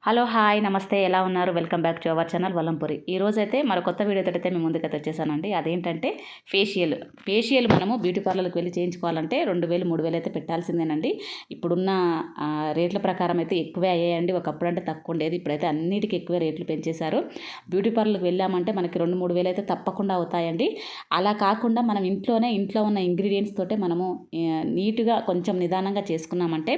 Hello hi నమస్తే ఎలా ఉన్నారు? Welcome back to our channel Valampuri. ఈరోజైతే మరో కొత్త వీడియోతో అయితే మేము ముందుకైతే వచ్చేసానండి. అదేంటంటే ఫేషియల్ మనము బ్యూటీ పార్లర్కి వెళ్ళి చేయించుకోవాలంటే 2000 3000 అయితే పెట్టాల్సిందేనండి. ఇప్పుడున్న రేట్ల ప్రకారం అయితే ఎక్కువే అయ్యాయండి. ఒకప్పుడు అంటే తక్కువ ఉండేది, ఇప్పుడైతే అన్నిటికీ ఎక్కువే రేట్లు పెంచేశారు. బ్యూటీ పార్లర్కి వెళ్ళామంటే మనకి 2-3 వేలు అయితే తప్పకుండా అవుతాయండి. అలా కాకుండా మనం ఇంట్లో ఉన్న ఇంగ్రీడియంట్స్ తోటే మనము నీట్గా కొంచెం నిదానంగా చేసుకున్నామంటే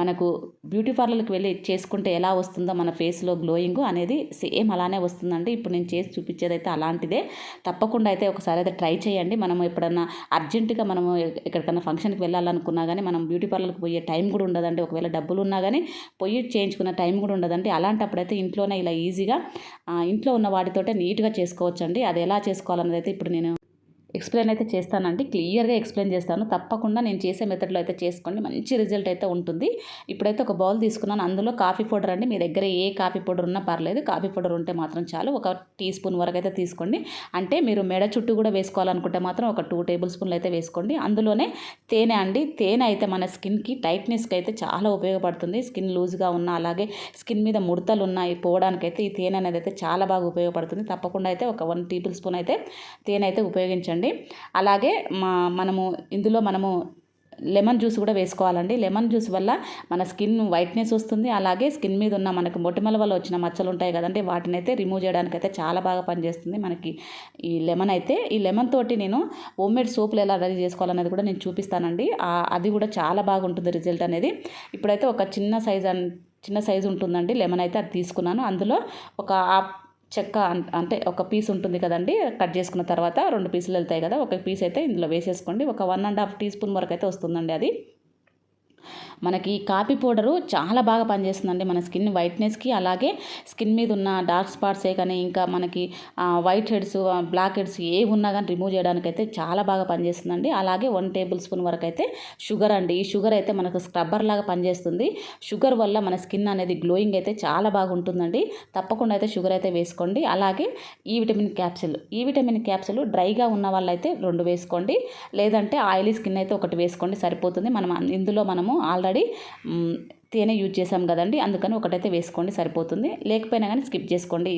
మనకు బ్యూటీ పార్లర్కి వెళ్ళి చేసుకుంటే ఎలా వస్తుంది మన ఫేస్లో గ్లోయింగ్ అనేది సేమ్ అలానే వస్తుందండి. ఇప్పుడు నేను చేసి చూపించేది అయితే అలాంటిదే. తప్పకుండా అయితే ఒకసారి అయితే ట్రై చేయండి. మనం ఎప్పుడన్నా అర్జెంటుగా మనము ఎక్కడికైనా ఫంక్షన్కి వెళ్ళాలనుకున్నా కానీ మనం బ్యూటీ పార్లర్కి పోయే టైం కూడా ఉండదండి. ఒకవేళ డబ్బులు ఉన్నా కానీ పోయి చేయించుకున్న టైం కూడా ఉండదండి. అలాంటప్పుడైతే ఇంట్లోనే ఇలా ఈజీగా ఇంట్లో ఉన్న వాటితోటే నీట్గా చేసుకోవచ్చండి. అది ఎలా చేసుకోవాలన్నది అయితే ఇప్పుడు నేను ఎక్స్ప్లెయిన్ అయితే చేస్తానండి. క్లియర్గా ఎక్స్ప్లెయిన్ చేస్తాను. తప్పకుండా నేను చేసే మెథడ్లో అయితే చేసుకోండి, మంచి రిజల్ట్ అయితే ఉంటుంది. ఇప్పుడైతే ఒక బౌల్ తీసుకున్నాను. అందులో కాఫీ పౌడర్ అండి. మీ దగ్గర ఏ కాఫీ పౌడర్ ఉన్నా పర్లేదు, కాఫీ పౌడర్ ఉంటే మాత్రం చాలు. ఒక టీ స్పూన్ వరకు అయితే తీసుకోండి. అంటే మీరు మెడ చుట్టూ కూడా వేసుకోవాలనుకుంటే మాత్రం ఒక 2 టేబుల్ స్పూన్లు అయితే వేసుకోండి. అందులోనే తేనె అండి. తేనె అయితే మన స్కిన్కి టైట్నెస్కి అయితే చాలా ఉపయోగపడుతుంది. స్కిన్ లూజ్గా ఉన్నా అలాగే స్కిన్ మీద ముడతలు ఉన్నాయి పోవడానికైతే ఈ తేనె అనేది అయితే చాలా బాగా ఉపయోగపడుతుంది. తప్పకుండా అయితే ఒక 1 టేబుల్ స్పూన్ అయితే తేనె అయితే ఉపయోగించండి. అలాగే ఇందులో మనము లెమన్ జ్యూస్ కూడా వేసుకోవాలండి. లెమన్ జ్యూస్ వల్ల మన స్కిన్ వైట్నెస్ వస్తుంది. అలాగే స్కిన్ మీద ఉన్న మనకు మొటిమల వల్ల వచ్చిన మచ్చలు ఉంటాయి కదండి, వాటిని అయితే రిమూవ్ చేయడానికి అయితే చాలా బాగా పనిచేస్తుంది మనకి ఈ లెమన్ అయితే. ఈ లెమన్ తోటి నేను హోమ్మేడ్ సోపులు ఎలా రెడీ చేసుకోవాలనేది కూడా నేను చూపిస్తానండి. అది కూడా చాలా బాగుంటుంది రిజల్ట్ అనేది. ఇప్పుడైతే ఒక చిన్న సైజు ఉంటుందండి లెమన్ అయితే, అది తీసుకున్నాను. అందులో ఒక చెక్క అంటే ఒక పీస్ ఉంటుంది కదండి, కట్ చేసుకున్న తర్వాత 2 పీసులు వెళ్తాయి కదా, ఒక పీస్ అయితే ఇందులో వేసేసుకోండి. ఒక 1.5 టీ స్పూన్ వరకు అయితే వస్తుందండి అది. మనకి కాఫీ పౌడరు చాలా బాగా పనిచేస్తుందండి మన స్కిన్ వైట్నెస్కి. అలాగే స్కిన్ మీద ఉన్న డార్క్ స్పాట్సే కానీ ఇంకా మనకి వైట్ హెడ్స్ బ్లాక్ హెడ్స్ ఏవి ఉన్నా కానీ రిమూవ్ చేయడానికి అయితే చాలా బాగా పనిచేస్తుందండి. అలాగే 1 టేబుల్ స్పూన్ వరకు అయితే షుగర్ అండి. ఈ షుగర్ అయితే మనకు స్క్రబ్బర్ లాగా పనిచేస్తుంది. షుగర్ వల్ల మన స్కిన్ అనేది గ్లోయింగ్ అయితే చాలా బాగుంటుందండి. తప్పకుండా అయితే షుగర్ అయితే వేసుకోండి. అలాగే ఈ విటమిన్ క్యాప్సిల్ డ్రైగా ఉన్న వాళ్ళైతే 2 వేసుకోండి, లేదంటే ఆయిలీ స్కిన్ అయితే 1 వేసుకోండి సరిపోతుంది. ఇందులో మనము ఆల్రెడీ తేనె యూజ్ చేసాం కదండి, అందుకని ఒకటైతే వేసుకోండి సరిపోతుంది. లేకపోయినా కానీ స్కిప్ చేసుకోండి.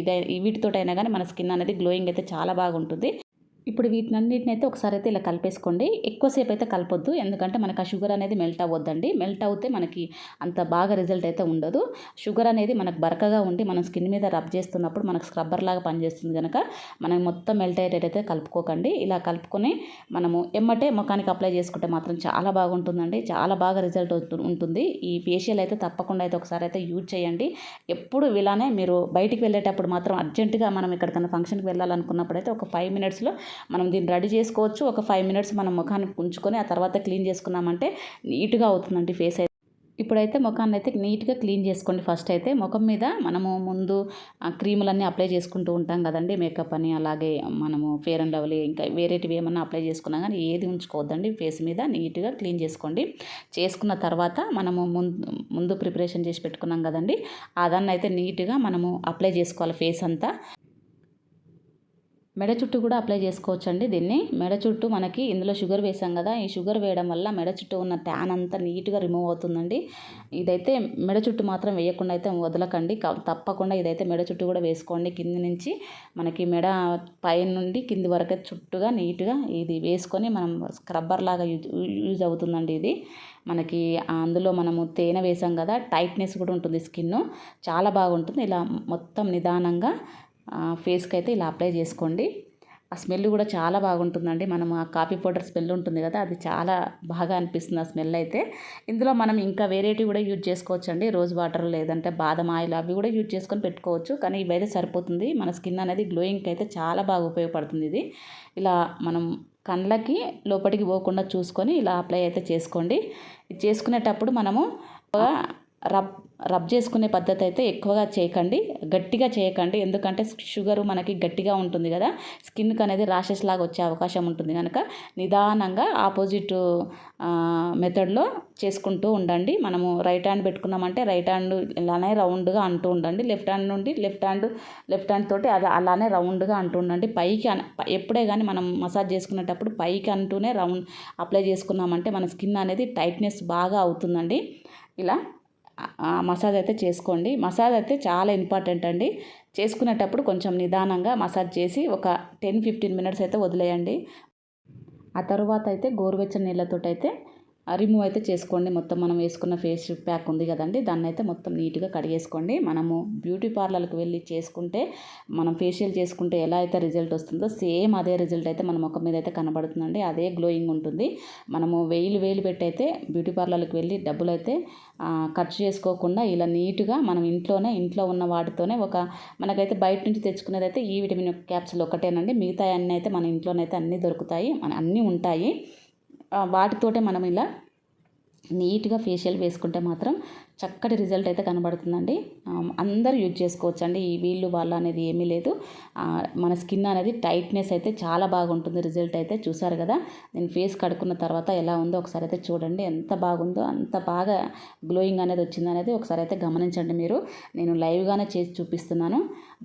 వీటితోటైనా కానీ మన స్కిన్ అనేది గ్లోయింగ్ అయితే చాలా బాగుంటుంది. ఇప్పుడు వీటినన్నిటిని అయితే ఒకసారి అయితే ఇలా కలిపేసుకోండి. ఎక్కువసేపు అయితే కలపొద్దు, ఎందుకంటే మనకు ఆ షుగర్ అనేది మెల్ట్ అవ్వద్దండి. మెల్ట్ అవుతే మనకి అంత బాగా రిజల్ట్ అయితే ఉండదు. షుగర్ అనేది మనకు బరకగా ఉండి మనం స్కిన్ మీద రబ్ చేస్తున్నప్పుడు మనకు స్క్రబ్బర్ లాగా పనిచేస్తుంది కనుక మనం మొత్తం మెల్ట్ అయ్యేటైతే కలుపుకోకండి. ఇలా కలుపుకొని మనము ఎమ్మటే ముఖానికి అప్లై చేసుకుంటే మాత్రం చాలా బాగుంటుందండి. చాలా బాగా రిజల్ట్ ఉంటుంది. ఈ ఫేషియల్ అయితే తప్పకుండా అయితే ఒకసారి అయితే యూజ్ చేయండి. ఎప్పుడు ఇలానే మీరు బయటికి వెళ్ళేటప్పుడు మాత్రం అర్జెంటుగా మనం ఎక్కడికైనా ఫంక్షన్కి వెళ్ళాలనుకున్నప్పుడు అయితే ఒక 5 మినిట్స్లో మనం దీన్ని రెడీ చేసుకోవచ్చు. ఒక 5 మినిట్స్ మనం ముఖాన్ని ఉంచుకొని ఆ తర్వాత క్లీన్ చేసుకున్నామంటే నీట్గా అవుతుందండి ఫేస్ అయితే. ఇప్పుడైతే ముఖాన్ని అయితే నీట్గా క్లీన్ చేసుకోండి. ఫస్ట్ అయితే ముఖం మీద మనము ముందు క్రీములన్నీ అప్లై చేసుకుంటూ ఉంటాం కదండి, మేకప్ అని అలాగే మనము ఫేర్ అండ్ లవ్లీ ఇంకా వేరేటివి ఏమన్నా అప్లై చేసుకున్నా కానీ ఏది ఉంచుకోవద్దండి. ఫేస్ మీద నీట్గా క్లీన్ చేసుకోండి. చేసుకున్న తర్వాత మనము ముందు ప్రిపరేషన్ చేసి పెట్టుకున్నాం కదండి, అదన్నీ అయితే నీట్గా మనము అప్లై చేసుకోవాలి ఫేస్ అంతా. మెడ చుట్టూ కూడా అప్లై చేసుకోవచ్చండి దీన్ని. మెడ చుట్టూ మనకి ఇందులో షుగర్ వేసాం కదా, ఈ షుగర్ వేయడం వల్ల మెడ చుట్టూ ఉన్న ట్యాన్ అంతా నీట్గా రిమూవ్ అవుతుందండి. ఇదైతే మెడ చుట్టూ మాత్రం వేయకుండా అయితే వదలకండి. తప్పకుండా ఇదైతే మెడ చుట్టూ కూడా వేసుకోండి. కింది నుంచి మనకి మెడ పై నుండి కింది వరకు చుట్టూగా నీట్గా ఇది వేసుకొని మనం స్క్రబ్బర్ లాగా యూజ్ అవుతుందండి ఇది మనకి. అందులో మనము తేనె వేసాం కదా, టైట్నెస్ కూడా ఉంటుంది స్కిన్, చాలా బాగుంటుంది. ఇలా మొత్తం నిదానంగా ఫేస్కి అయితే ఇలా అప్లై చేసుకోండి. ఆ స్మెల్ కూడా చాలా బాగుంటుందండి. మనం ఆ కాఫీ పౌడర్ స్మెల్ ఉంటుంది కదా, అది చాలా బాగా అనిపిస్తుంది ఆ స్మెల్ అయితే. ఇందులో మనం ఇంకా వేరేటివి కూడా యూజ్ చేసుకోవచ్చు అండి. రోజ్ వాటర్ లేదంటే బాదం ఆయిల్ అవి కూడా యూజ్ చేసుకొని పెట్టుకోవచ్చు, కానీ ఇవైతే సరిపోతుంది. మన స్కిన్ అనేది గ్లోయింగ్కి అయితే చాలా బాగా ఉపయోగపడుతుంది ఇది. ఇలా మనం కళ్ళకి లోపలికి పోకుండా చూసుకొని ఇలా అప్లై అయితే చేసుకోండి. ఇది చేసుకునేటప్పుడు మనము రబ్ చేసుకునే పద్ధతి అయితే ఎక్కువగా చేయకండి, గట్టిగా చేయకండి. ఎందుకంటే షుగరు మనకి గట్టిగా ఉంటుంది కదా, స్కిన్కి అనేది ర్యాషెస్ లాగా వచ్చే అవకాశం ఉంటుంది కనుక నిదానంగా ఆపోజిట్ మెథడ్లో చేసుకుంటూ ఉండండి. మనము రైట్ హ్యాండ్ పెట్టుకున్నామంటే రైట్ హ్యాండ్ ఇలానే రౌండ్గా అంటూ ఉండండి. లెఫ్ట్ హ్యాండ్ నుండి లెఫ్ట్ హ్యాండ్ తోటి అది అలానే రౌండ్గా అంటూ ఉండండి. పైకి ఎప్పుడే కానీ మనం మసాజ్ చేసుకునేటప్పుడు పైకి అంటూనే రౌండ్ అప్లై చేసుకున్నామంటే మన స్కిన్ అనేది టైట్నెస్ బాగా అవుతుందండి. ఇలా మసాజ్ అయితే చేసుకోండి. మసాజ్ అయితే చాలా ఇంపార్టెంట్ అండి. చేసుకునేటప్పుడు కొంచెం నిదానంగా మసాజ్ చేసి ఒక 10-15 మినిట్స్ అయితే వదిలేయండి. ఆ తర్వాత అయితే గోరువెచ్చని నీళ్ళతోటైతే రిమూవ్ అయితే చేసుకోండి. మొత్తం మనం వేసుకున్న ఫేస్ ప్యాక్ ఉంది కదండి, దాన్ని అయితే మొత్తం నీట్గా కడిగేసుకోండి. మనము బ్యూటీ పార్లర్కి వెళ్ళి చేసుకుంటే, మనం ఫేషియల్ చేసుకుంటే ఎలా అయితే రిజల్ట్ వస్తుందో సేమ్ అదే రిజల్ట్ అయితే మన ముఖం మీద అయితే కనబడుతుందండి. అదే గ్లోయింగ్ ఉంటుంది. మనము వేలు పెట్టి అయితే బ్యూటీ పార్లర్కి వెళ్ళి డబ్బులు అయితే ఖర్చు చేసుకోకుండా ఇలా నీట్గా మనం ఇంట్లో ఉన్న వాటితోనే మనకైతే బయట నుంచి తెచ్చుకునేది అయితే ఈ విటమిన్ క్యాప్సూల్ ఒకటేనండి. మిగతా అన్నీ అయితే మన ఇంట్లోనైతే అన్నీ దొరుకుతాయి, అన్నీ ఉంటాయి. వాటితోటే మనం ఇలా నీట్గా ఫేషియల్ వేసుకుంటే మాత్రం చక్కటి రిజల్ట్ అయితే కనబడుతుందండి. అందరూ యూజ్ చేసుకోవచ్చు అండి. ఈ వీళ్ళు వాళ్ళు అనేది ఏమీ లేదు. మన స్కిన్ అనేది టైట్నెస్ అయితే చాలా బాగుంటుంది. రిజల్ట్ అయితే చూసారు కదా, నేను ఫేస్ కడుక్కున్న తర్వాత ఎలా ఉందో ఒకసారి అయితే చూడండి. ఎంత బాగుందో, అంత బాగా గ్లోయింగ్ అనేది వచ్చిందనేది ఒకసారి అయితే గమనించండి మీరు. నేను లైవ్గానే చేసి చూపిస్తున్నాను.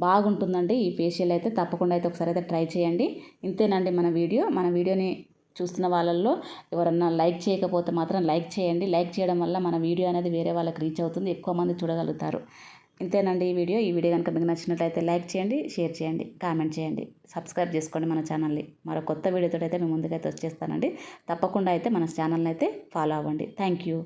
బాగుంటుందండి ఈ ఫేషియల్ అయితే. తప్పకుండా అయితే ఒకసారి అయితే ట్రై చేయండి. ఇంతేనండి మన వీడియోని చూస్తున్న వాళ్ళల్లో ఎవరన్నా లైక్ చేయకపోతే మాత్రం లైక్ చేయండి. లైక్ చేయడం వల్ల మన వీడియో అనేది వేరే వాళ్ళకి రీచ్ అవుతుంది, ఎక్కువ మంది చూడగలుగుతారు. ఇంతేనండి ఈ వీడియో కనుక మీకు నచ్చినట్లయితే లైక్ చేయండి, షేర్ చేయండి, కామెంట్ చేయండి, సబ్స్క్రైబ్ చేసుకోండి మన ఛానల్ని. మరో కొత్త వీడియోతో అయితే మేము ముందుకైతే వచ్చేస్తానండి. తప్పకుండా అయితే మన ఛానల్ని అయితే ఫాలో అవ్వండి. Thank you.